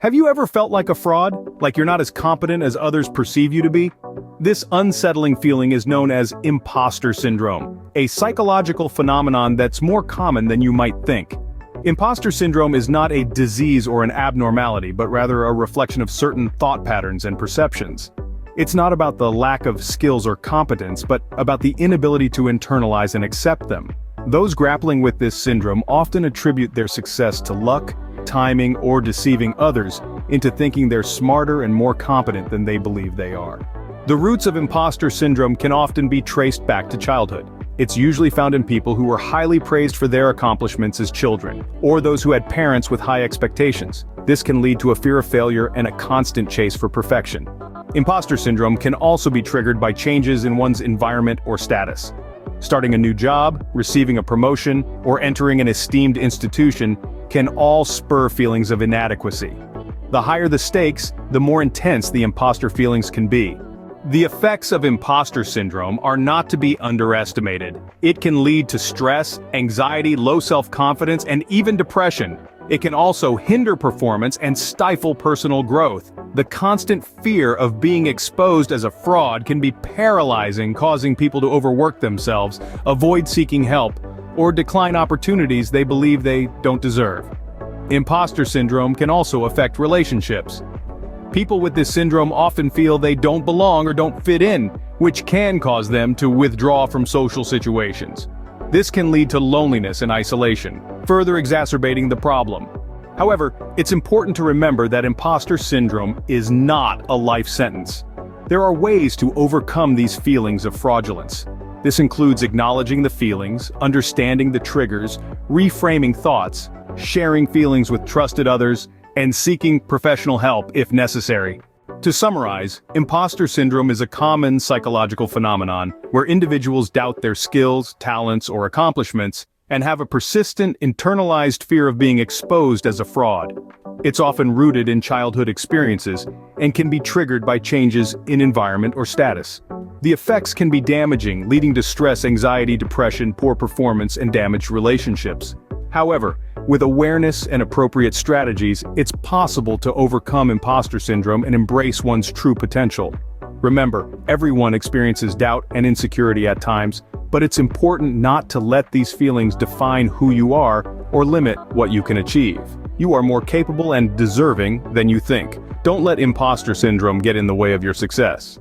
Have you ever felt like a fraud? Like you're not as competent as others perceive you to be? This unsettling feeling is known as imposter syndrome, a psychological phenomenon that's more common than you might think. Imposter syndrome is not a disease or an abnormality, but rather a reflection of certain thought patterns and perceptions. It's not about the lack of skills or competence, but about the inability to internalize and accept them. Those grappling with this syndrome often attribute their success to luck, timing, or deceiving others into thinking they're smarter and more competent than they believe they are. The roots of imposter syndrome can often be traced back to childhood. It's usually found in people who were highly praised for their accomplishments as children, or those who had parents with high expectations. This can lead to a fear of failure and a constant chase for perfection. Imposter syndrome can also be triggered by changes in one's environment or status. Starting a new job, receiving a promotion, or entering an esteemed institution can all spur feelings of inadequacy. The higher the stakes, the more intense the imposter feelings can be. The effects of imposter syndrome are not to be underestimated. It can lead to stress, anxiety, low self-confidence, and even depression. It can also hinder performance and stifle personal growth. The constant fear of being exposed as a fraud can be paralyzing, causing people to overwork themselves, avoid seeking help, or decline opportunities they believe they don't deserve. Imposter syndrome can also affect relationships. People with this syndrome often feel they don't belong or don't fit in, which can cause them to withdraw from social situations. This can lead to loneliness and isolation, further exacerbating the problem. However, it's important to remember that imposter syndrome is not a life sentence. There are ways to overcome these feelings of fraudulence. This includes acknowledging the feelings, understanding the triggers, reframing thoughts, sharing feelings with trusted others, and seeking professional help if necessary. To summarize, imposter syndrome is a common psychological phenomenon where individuals doubt their skills, talents, or accomplishments and have a persistent, internalized fear of being exposed as a fraud. It's often rooted in childhood experiences and can be triggered by changes in environment or status. The effects can be damaging, leading to stress, anxiety, depression, poor performance, and damaged relationships. However, with awareness and appropriate strategies, it's possible to overcome imposter syndrome and embrace one's true potential. Remember, everyone experiences doubt and insecurity at times, but it's important not to let these feelings define who you are or limit what you can achieve. You are more capable and deserving than you think. Don't let imposter syndrome get in the way of your success.